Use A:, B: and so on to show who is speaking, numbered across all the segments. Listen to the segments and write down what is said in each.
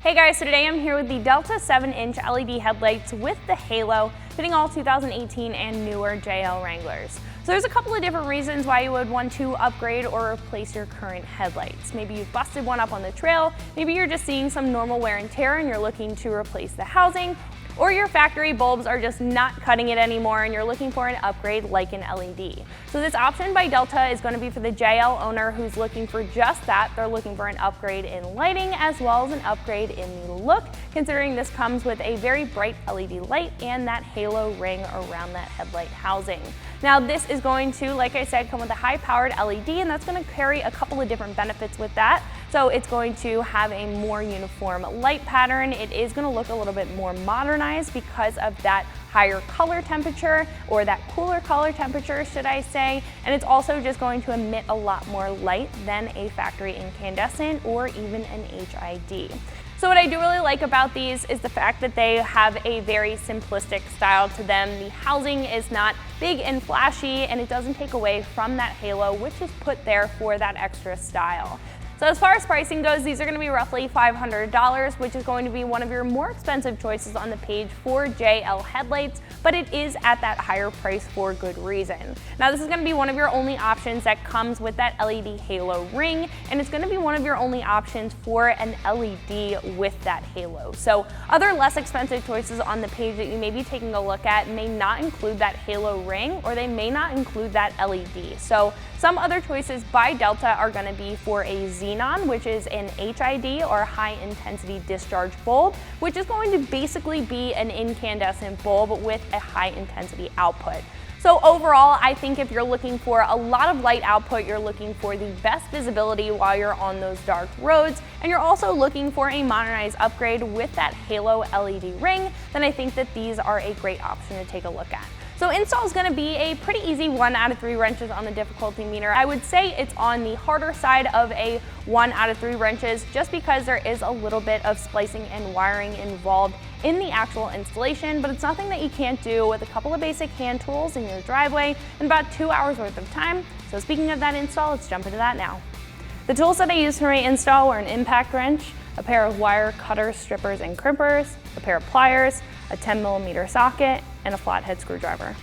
A: Hey guys, so today I'm here with the Delta 7-inch LED headlights with the halo, fitting all 2018 and newer JL Wranglers. So there's a couple of different reasons why you would want to upgrade or replace your current headlights. Maybe you've busted one up on the trail, maybe you're just seeing some normal wear and tear and you're looking to replace the housing, or your factory bulbs are just not cutting it anymore and you're looking for an upgrade like an LED. So this option by Delta is going to be for the JL owner who's looking for just that. They're looking for an upgrade in lighting as well as an upgrade in the look, considering this comes with a very bright LED light and that halo ring around that headlight housing. Now this is going to, like I said, come with a high-powered LED, and that's going to carry a couple of different benefits with that. So it's going to have a more uniform light pattern. It is going to look a little bit more modernized because of that higher color temperature, or that cooler color temperature, should I say. And it's also just going to emit a lot more light than a factory incandescent or even an HID. So what I do really like about these is the fact that they have a very simplistic style to them. The housing is not big and flashy, and it doesn't take away from that halo, which is put there for that extra style. So as far as pricing goes, these are going to be roughly $500, which is going to be one of your more expensive choices on the page for JL headlights, but it is at that higher price for good reason. Now this is going to be one of your only options that comes with that LED halo ring, and it's going to be one of your only options for an LED with that halo. So other less expensive choices on the page that you may be taking a look at may not include that halo ring, or they may not include that LED. So some other choices by Delta are going to be for a xenon, which is an HID or high intensity discharge bulb, which is going to basically be an incandescent bulb with a high intensity output. So overall, I think if you're looking for a lot of light output, you're looking for the best visibility while you're on those dark roads, and you're also looking for a modernized upgrade with that halo LED ring, then I think that these are a great option to take a look at. So install is going to be a pretty easy 1 out of 3 wrenches on the difficulty meter. I would say it's on the harder side of a 1 out of 3 wrenches, just because there is a little bit of splicing and wiring involved in the actual installation, but it's nothing that you can't do with a couple of basic hand tools in your driveway in about 2 hours worth of time. So speaking of that install, let's jump into that now. The tools that I used for my install were an impact wrench, a pair of wire cutters, strippers, and crimpers, a pair of pliers, a 10mm socket, and a flathead screwdriver.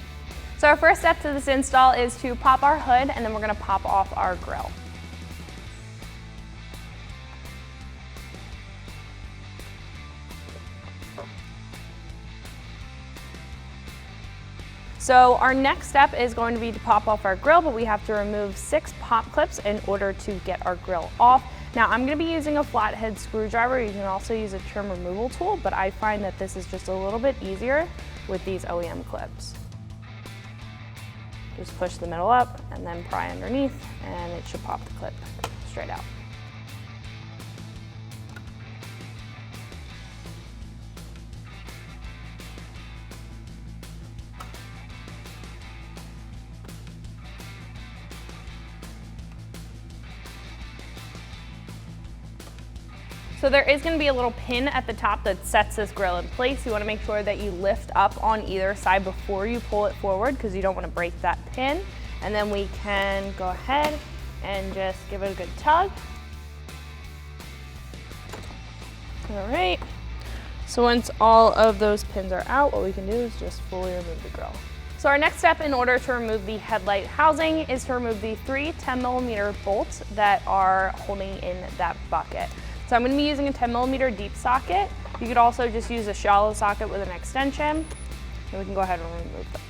A: So our first step to this install is to pop our hood, and then we're going to pop off our grill. So our next step is going to be to pop off our grill, but we have to remove 6 pop clips in order to get our grill off. Now I'm going to be using a flathead screwdriver. You can also use a trim removal tool, but I find that this is just a little bit easier with these OEM clips. Just push the middle up and then pry underneath, and it should pop the clip straight out. So there is going to be a little pin at the top that sets this grill in place. You want to make sure that you lift up on either side before you pull it forward, because you don't want to break that pin. And then we can go ahead and just give it a good tug. All right. So once all of those pins are out, what we can do is just fully remove the grill. So our next step in order to remove the headlight housing is to remove the 3 10mm bolts that are holding in that bucket. So I'm going to be using a 10mm deep socket. You could also just use a shallow socket with an extension, and we can go ahead and remove them.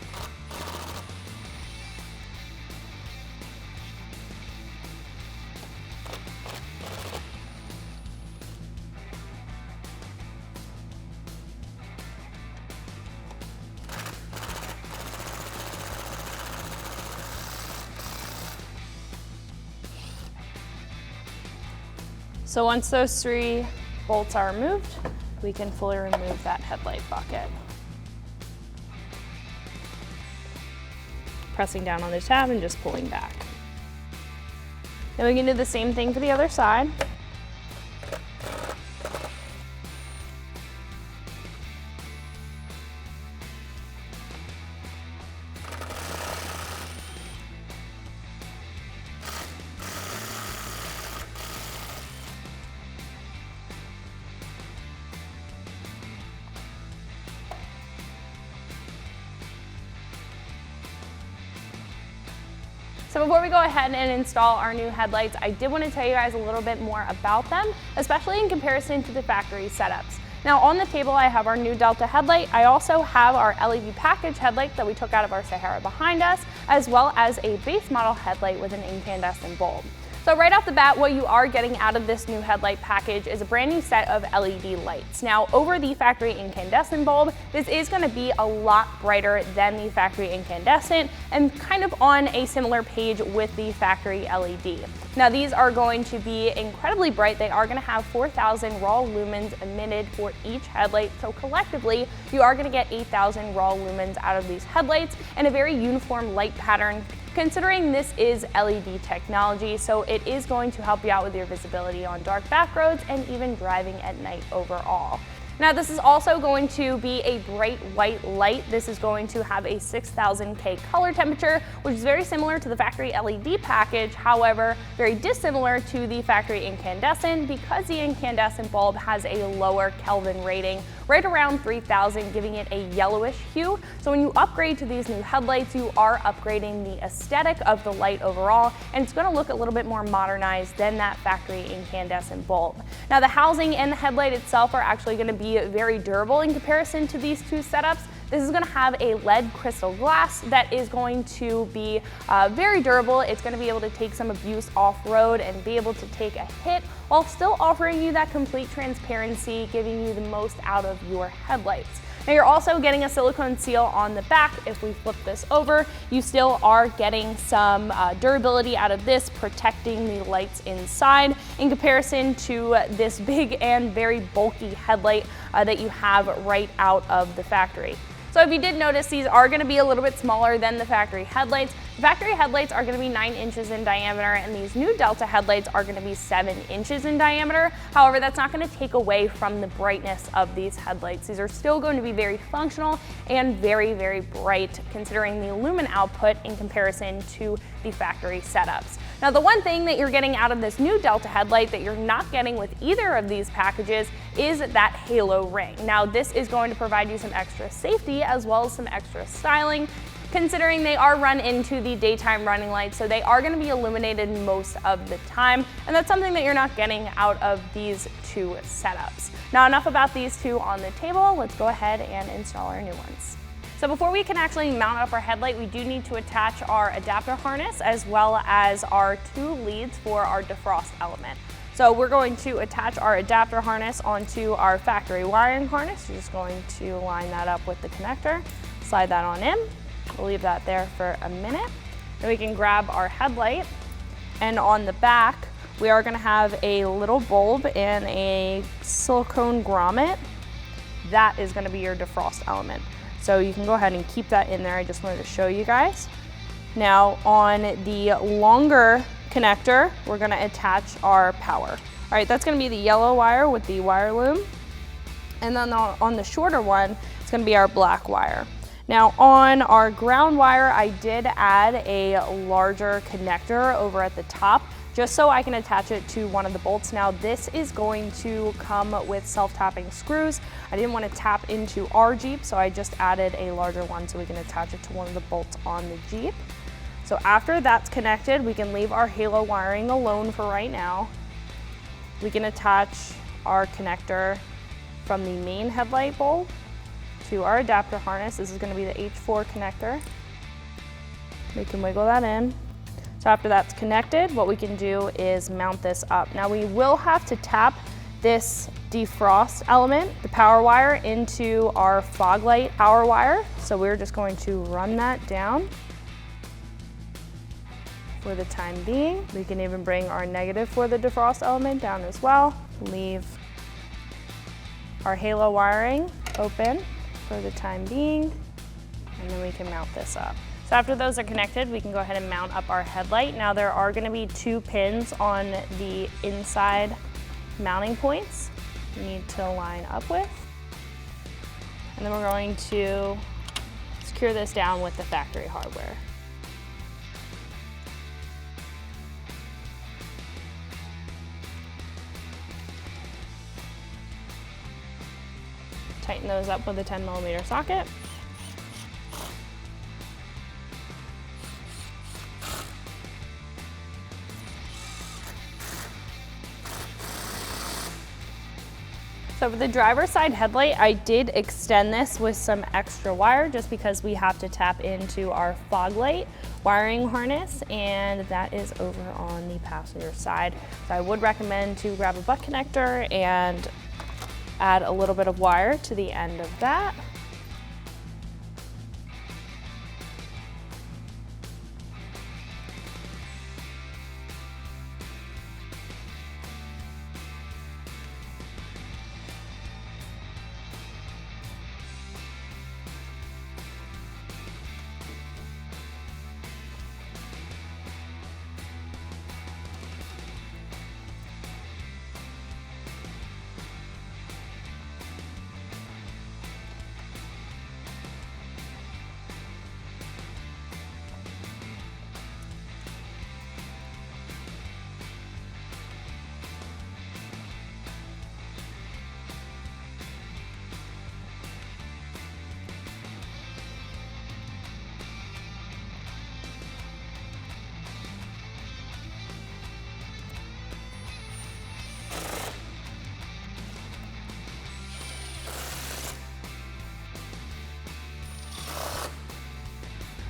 A: So once those 3 bolts are removed, we can fully remove that headlight bucket. Pressing down on the tab and just pulling back. Then we can do the same thing for the other side. So before we go ahead and install our new headlights, I did want to tell you guys a little bit more about them, especially in comparison to the factory setups. Now on the table I have our new Delta headlight. I also have our LED package headlight that we took out of our Sahara behind us, as well as a base model headlight with an incandescent bulb. So right off the bat, what you are getting out of this new headlight package is a brand new set of LED lights. Now over the factory incandescent bulb, this is going to be a lot brighter than the factory incandescent and kind of on a similar page with the factory LED. Now these are going to be incredibly bright. They are going to have 4,000 raw lumens emitted for each headlight. So collectively, you are going to get 8,000 raw lumens out of these headlights and a very uniform light pattern, considering this is LED technology, so it is going to help you out with your visibility on dark back roads and even driving at night overall. Now this is also going to be a bright white light. This is going to have a 6000 K color temperature, which is very similar to the factory LED package, however, very dissimilar to the factory incandescent because the incandescent bulb has a lower Kelvin rating, right around 3000, giving it a yellowish hue. So when you upgrade to these new headlights, you are upgrading the aesthetic of the light overall, and it's going to look a little bit more modernized than that factory incandescent bulb. Now the housing and the headlight itself are actually going to be very durable in comparison to these two setups. This is going to have a lead crystal glass that is going to be very durable. It's going to be able to take some abuse off-road and be able to take a hit while still offering you that complete transparency, giving you the most out of your headlights. Now you're also getting a silicone seal on the back. If we flip this over, you still are getting some durability out of this, protecting the lights inside in comparison to this big and very bulky headlight that you have right out of the factory. So if you did notice, these are going to be a little bit smaller than the factory headlights. The factory headlights are going to be 9 inches in diameter, and these new Delta headlights are going to be 7 inches in diameter. However, that's not going to take away from the brightness of these headlights. These are still going to be very functional and very, very bright, considering the lumen output in comparison to the factory setups. Now, the one thing that you're getting out of this new Delta headlight that you're not getting with either of these packages is that halo ring. Now, this is going to provide you some extra safety as well as some extra styling, considering they are run into the daytime running lights, so they are going to be illuminated most of the time, and that's something that you're not getting out of these two setups. Now, enough about these two on the table. Let's go ahead and install our new ones. So before we can actually mount up our headlight, we do need to attach our adapter harness as well as our 2 leads for our defrost element. So we're going to attach our adapter harness onto our factory wiring harness. You're just going to line that up with the connector, slide that on in. We'll leave that there for a minute. Then we can grab our headlight, and on the back, we are going to have a little bulb and a silicone grommet. That is going to be your defrost element. So you can go ahead and keep that in there. I just wanted to show you guys. Now on the longer connector, we're going to attach our power. All right, that's going to be the yellow wire with the wire loom. And then on the shorter one, it's going to be our black wire. Now on our ground wire, I did add a larger connector over at the top, just so I can attach it to one of the bolts. Now this is going to come with self-tapping screws. I didn't want to tap into our Jeep, so I just added a larger one so we can attach it to one of the bolts on the Jeep. So after that's connected, we can leave our halo wiring alone for right now. We can attach our connector from the main headlight bulb to our adapter harness. This is going to be the H4 connector. We can wiggle that in. So after that's connected, what we can do is mount this up. Now we will have to tap this defrost element, the power wire, into our fog light power wire. So we're just going to run that down for the time being. We can even bring our negative for the defrost element down as well. Leave our halo wiring open for the time being, and then we can mount this up. So after those are connected, we can go ahead and mount up our headlight. Now there are going to be 2 pins on the inside mounting points you need to line up with. And then we're going to secure this down with the factory hardware. Tighten those up with a 10mm socket. So for the driver's side headlight, I did extend this with some extra wire just because we have to tap into our fog light wiring harness, and that is over on the passenger side. So I would recommend to grab a butt connector and add a little bit of wire to the end of that.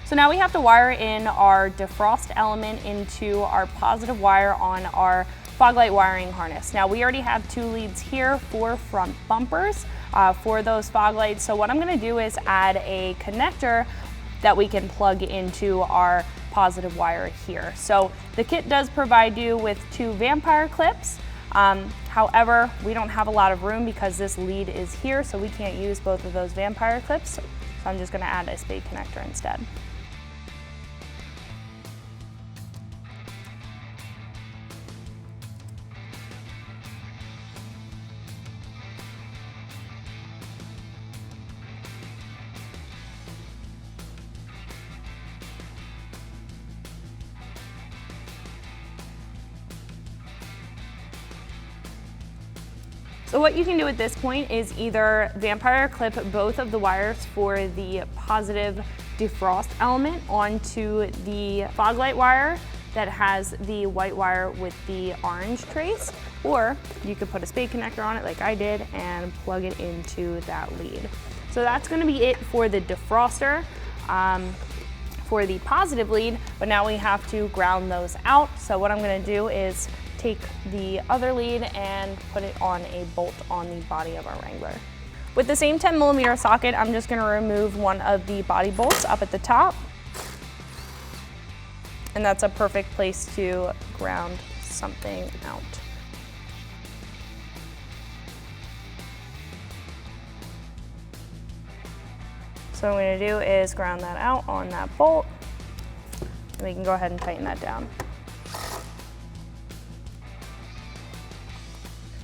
A: So now we have to wire in our defrost element into our positive wire on our fog light wiring harness. Now we already have 2 leads here for front bumpers for those fog lights. So what I'm gonna do is add a connector that we can plug into our positive wire here. So the kit does provide you with 2 vampire clips. However, we don't have a lot of room because this lead is here, so we can't use both of those vampire clips. So I'm just gonna add a spade connector instead. So what you can do at this point is either vampire clip both of the wires for the positive defrost element onto the fog light wire that has the white wire with the orange trace, or you could put a spade connector on it like I did and plug it into that lead. So that's gonna be it for the defroster. For the positive lead, but now we have to ground those out. So what I'm gonna do is take the other lead and put it on a bolt on the body of our Wrangler. With the same 10mm socket, I'm just gonna remove one of the body bolts up at the top. And that's a perfect place to ground something out. So what I'm gonna do is ground that out on that bolt, and we can go ahead and tighten that down.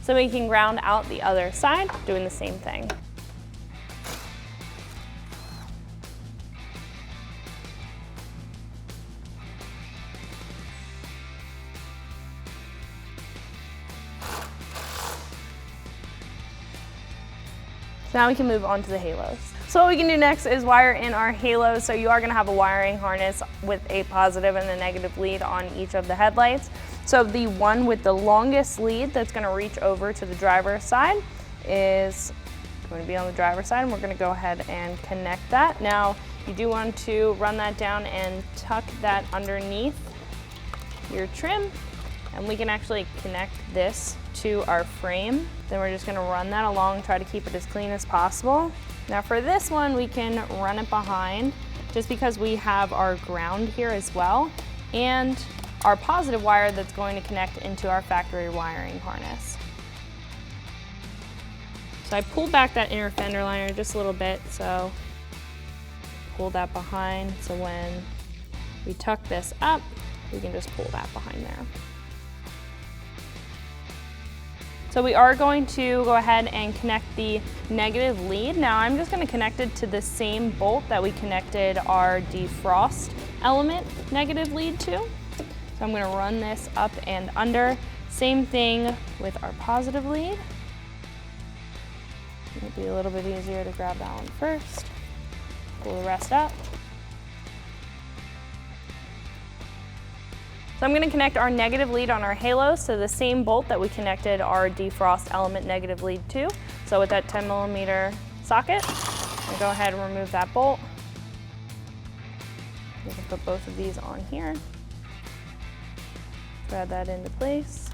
A: So we can ground out the other side, doing the same thing. So now we can move on to the halos. So what we can do next is wire in our halos. So you are gonna have a wiring harness with a positive and a negative lead on each of the headlights. So the one with the longest lead that's gonna reach over to the driver's side is going to be on the driver's side, and we're gonna go ahead and connect that. Now, you do want to run that down and tuck that underneath your trim, and we can actually connect this to our frame. Then we're just gonna run that along, try to keep it as clean as possible. Now for this one, we can run it behind just because we have our ground here as well, and our positive wire that's going to connect into our factory wiring harness. So I pulled back that inner fender liner just a little bit, so pull that behind, so when we tuck this up, we can just pull that behind there. So we are going to go ahead and connect the negative lead. Now I'm just gonna connect it to the same bolt that we connected our defrost element negative lead to. So I'm gonna run this up and under. Same thing with our positive lead. It'll be a little bit easier to grab that one first. Pull the rest up. So I'm gonna connect our negative lead on our halos to the same bolt that we connected our defrost element negative lead to. So with that 10mm socket, I'll go ahead and remove that bolt. You can put both of these on here. Thread that into place,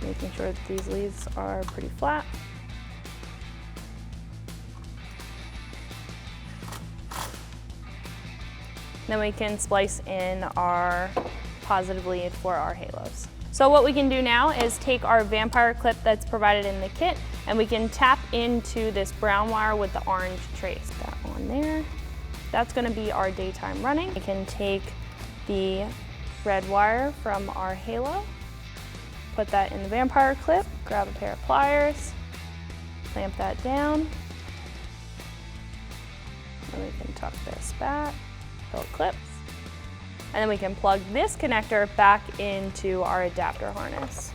A: making sure that these leads are pretty flat. Then we can splice in our positive lead for our halos. So what we can do now is take our vampire clip that's provided in the kit, and we can tap into this brown wire with the orange trace. That on there. That's going to be our daytime running. We can take the red wire from our halo, put that in the vampire clip, grab a pair of pliers, clamp that down, and we can tuck this back, so it clips. And then we can plug this connector back into our adapter harness.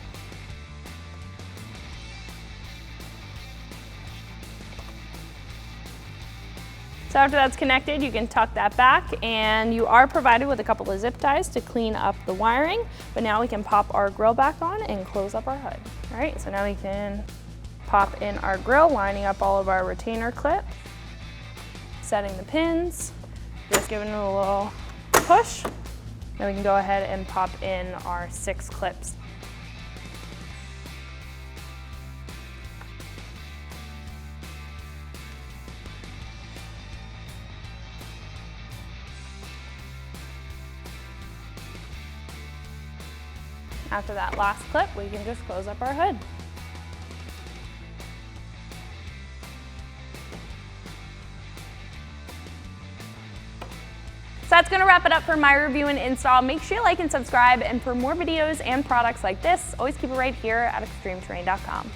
A: So after that's connected, you can tuck that back, and you are provided with a couple of zip ties to clean up the wiring, but now we can pop our grill back on and close up our hood. All right, so now we can pop in our grill, lining up all of our retainer clips, setting the pins, just giving it a little push. Then we can go ahead and pop in our 6 clips. After that last clip, we can just close up our hood. So that's going to wrap it up for my review and install. Make sure you like and subscribe, and for more videos and products like this, always keep it right here at ExtremeTerrain.com.